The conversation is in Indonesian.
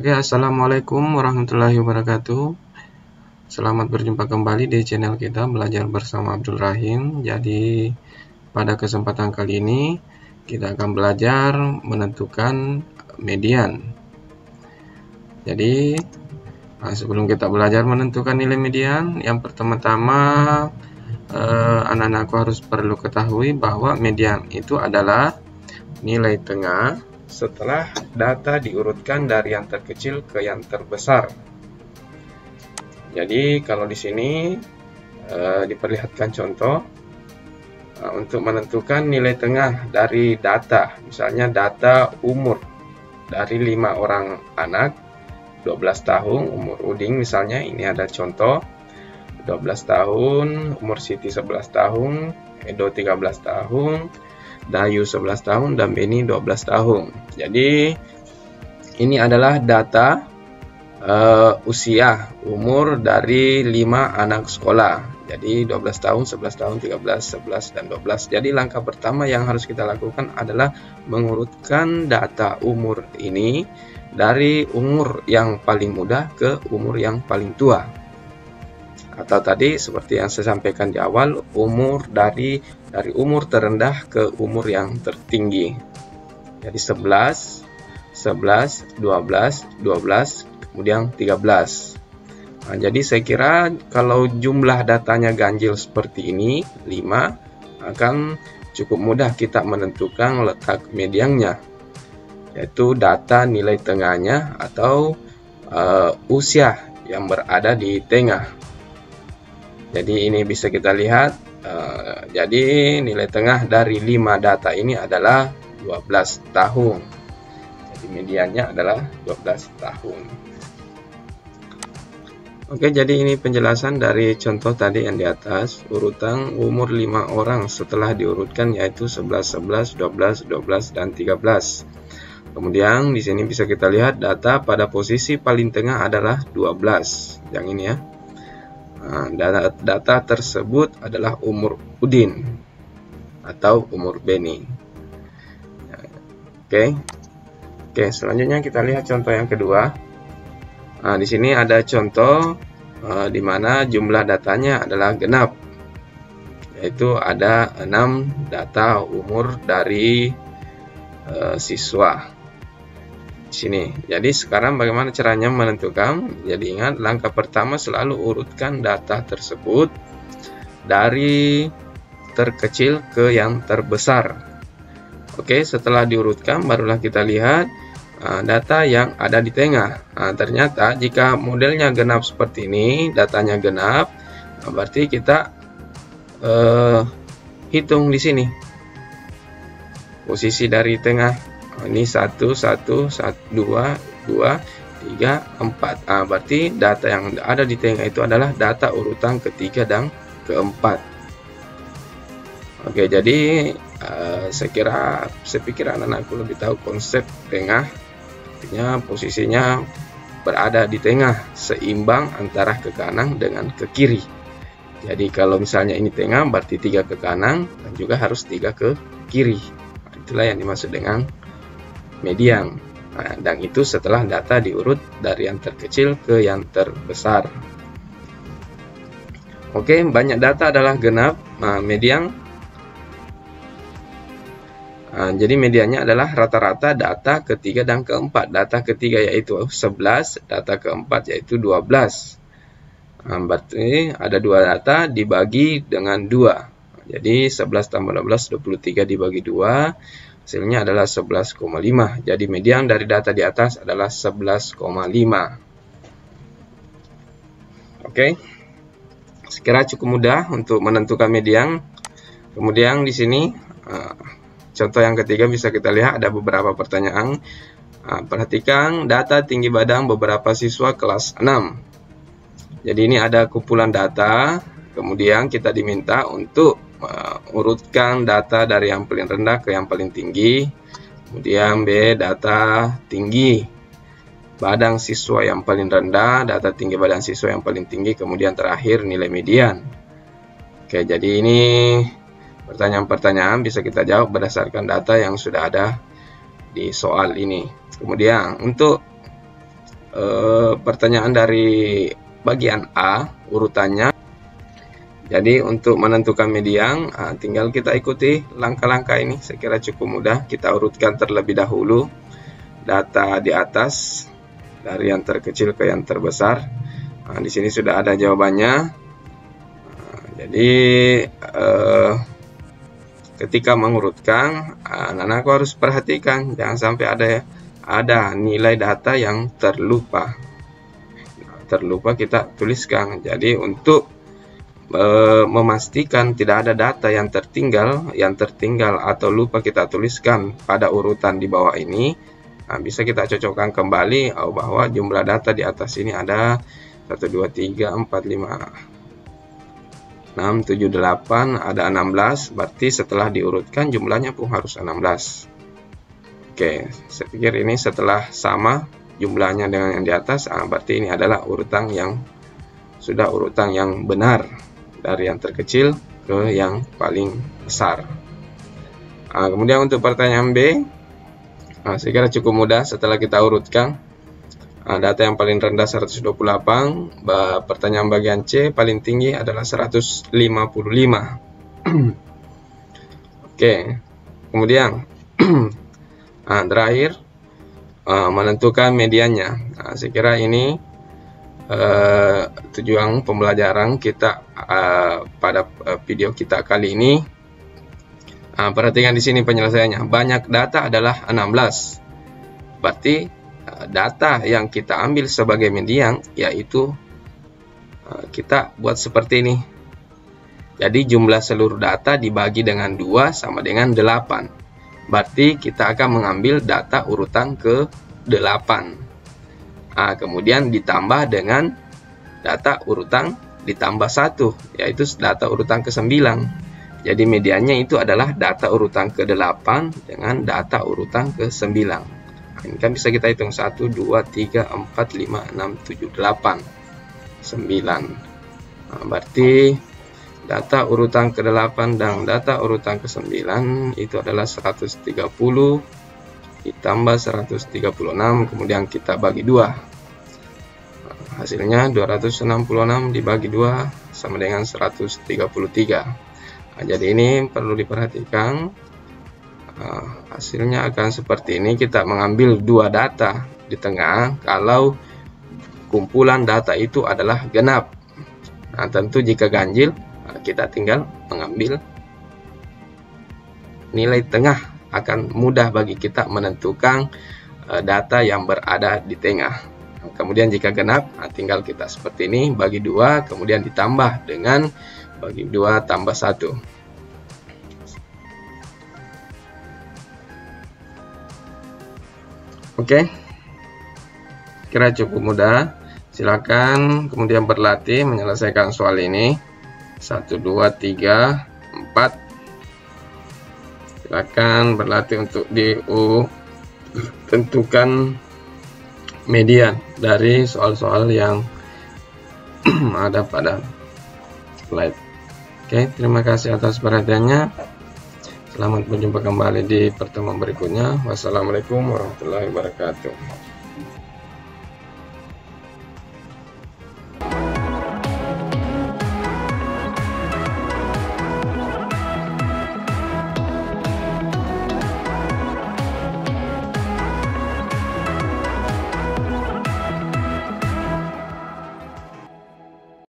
Oke, assalamualaikum warahmatullahi wabarakatuh. Selamat berjumpa kembali di channel kita Belajar Bersama Abdul Rahim. Jadi pada kesempatan kali ini kita akan belajar menentukan median. Jadi sebelum kita belajar menentukan nilai median, yang pertama-tama anak-anakku harus perlu ketahui bahwa median itu adalah nilai tengah setelah data diurutkan dari yang terkecil ke yang terbesar. Jadi kalau di sini diperlihatkan contoh untuk menentukan nilai tengah dari data, misalnya data umur dari 5 orang anak, 12 tahun, umur Uding misalnya, ini ada contoh 12 tahun, umur Siti 11 tahun, Edo 13 tahun, Dayu 11 tahun, dan Beni 12 tahun. Jadi ini adalah data usia umur dari 5 anak sekolah. Jadi 12 tahun, 11 tahun, 13, 11, dan 12. Jadi langkah pertama yang harus kita lakukan adalah mengurutkan data umur ini dari umur yang paling muda ke umur yang paling tua. Atau tadi seperti yang saya sampaikan di awal, umur dari umur terendah ke umur yang tertinggi. Jadi 11, 12, 12, kemudian 13. Nah, jadi saya kira kalau jumlah datanya ganjil seperti ini, 5, akan cukup mudah kita menentukan letak mediannya, yaitu data nilai tengahnya atau usia yang berada di tengah. Jadi ini bisa kita lihat, jadi nilai tengah dari 5 data ini adalah 12 tahun. Jadi mediannya adalah 12 tahun. Oke, jadi ini penjelasan dari contoh tadi yang di atas, urutan umur 5 orang setelah diurutkan yaitu 11, 11, 12, 12, dan 13. Kemudian di sini bisa kita lihat data pada posisi paling tengah adalah 12. Yang ini ya. Nah, data tersebut adalah umur Udin atau umur Beni. Oke, selanjutnya kita lihat contoh yang kedua. Nah, di sini ada contoh di mana jumlah datanya adalah genap, yaitu ada 6 data umur dari siswa. Sini. Jadi sekarang bagaimana caranya menentukan? Jadi ingat, langkah pertama selalu urutkan data tersebut dari terkecil ke yang terbesar. Oke, setelah diurutkan barulah kita lihat data yang ada di tengah. Nah, ternyata jika modelnya genap seperti ini, datanya genap, berarti kita hitung di sini posisi dari tengah. Ini 1, 1, 2, 2, 3, 4. Berarti data yang ada di tengah itu adalah data urutan ketiga dan keempat. Oke, jadi saya pikir anak-anakku lebih tahu konsep tengah. Artinya posisinya berada di tengah, seimbang antara ke kanan dengan ke kiri. Jadi kalau misalnya ini tengah, berarti 3 ke kanan dan juga harus 3 ke kiri. Itulah yang dimaksud dengan median. Nah, dan itu setelah data diurut dari yang terkecil ke yang terbesar. Oke, banyak data adalah genap. Median. Jadi mediannya adalah rata-rata data ketiga dan keempat. Data ketiga yaitu 11, data keempat yaitu 12. Berarti ada 2 data dibagi dengan 2. Jadi 11 tambah 12, 23 dibagi 2. Hasilnya adalah 11,5. Jadi median dari data di atas adalah 11,5. Oke. Sekira cukup mudah untuk menentukan median. Kemudian di sini contoh yang ketiga bisa kita lihat ada beberapa pertanyaan. Perhatikan data tinggi badan beberapa siswa kelas 6. Jadi ini ada kumpulan data. Kemudian kita diminta untuk urutkan data dari yang paling rendah ke yang paling tinggi. Kemudian B, data tinggi badan siswa yang paling rendah, data tinggi badan siswa yang paling tinggi, kemudian terakhir nilai median. Oke, jadi ini pertanyaan-pertanyaan bisa kita jawab berdasarkan data yang sudah ada di soal ini. Kemudian untuk pertanyaan dari bagian A urutannya. Jadi untuk menentukan median, tinggal kita ikuti langkah-langkah ini. Saya kira cukup mudah. Kita urutkan terlebih dahulu data di atas dari yang terkecil ke yang terbesar. Di sini sudah ada jawabannya. Jadi ketika mengurutkan, anak-anak harus perhatikan jangan sampai ada nilai data yang terlupa. Terlupa kita tuliskan. Jadi untuk memastikan tidak ada data yang tertinggal atau lupa kita tuliskan pada urutan di bawah ini, bisa kita cocokkan kembali bahwa jumlah data di atas ini ada 1, 2, 3, 4, 5, 6, 7, 8, ada 16, berarti setelah diurutkan jumlahnya pun harus 16. Oke, saya pikir ini setelah sama jumlahnya dengan yang di atas, berarti ini adalah urutan yang benar dari yang terkecil ke yang paling besar. Kemudian untuk pertanyaan B, saya kira cukup mudah setelah kita urutkan. Data yang paling rendah 128, pertanyaan bagian C paling tinggi adalah 155. Oke, kemudian terakhir menentukan mediannya. Saya kira ini tujuan pembelajaran kita pada video kita kali ini. Perhatikan di sini penyelesaiannya. Banyak data adalah 16. Berarti data yang kita ambil sebagai median yaitu kita buat seperti ini. Jadi jumlah seluruh data dibagi dengan 2 sama dengan 8. Berarti kita akan mengambil data urutan ke 8. Kemudian ditambah dengan data urutan ditambah 1, yaitu data urutan ke-9. Jadi mediannya itu adalah data urutan ke-8 dengan data urutan ke-9. Ini kan bisa kita hitung 1, 2, 3, 4, 5, 6, 7, 8, 9. Berarti data urutan ke-8 dan data urutan ke-9 itu adalah 130 ditambah 136, kemudian kita bagi 2. Hasilnya 266 dibagi 2 sama dengan 133. Jadi ini perlu diperhatikan. Hasilnya akan seperti ini. Kita mengambil 2 data di tengah kalau kumpulan data itu adalah genap. Tentu jika ganjil, kita tinggal mengambil nilai tengah. Akan mudah bagi kita menentukan data yang berada di tengah. Kemudian jika genap, tinggal kita seperti ini, bagi 2, kemudian ditambah dengan bagi 2 tambah 1. Oke, kira cukup mudah. Silakan kemudian berlatih menyelesaikan soal ini. 1, 2, 3, 4. Silakan berlatih untuk tentukan median dari soal-soal yang ada pada slide. Oke, terima kasih atas perhatiannya. Selamat berjumpa kembali di pertemuan berikutnya. Wassalamualaikum warahmatullahi wabarakatuh.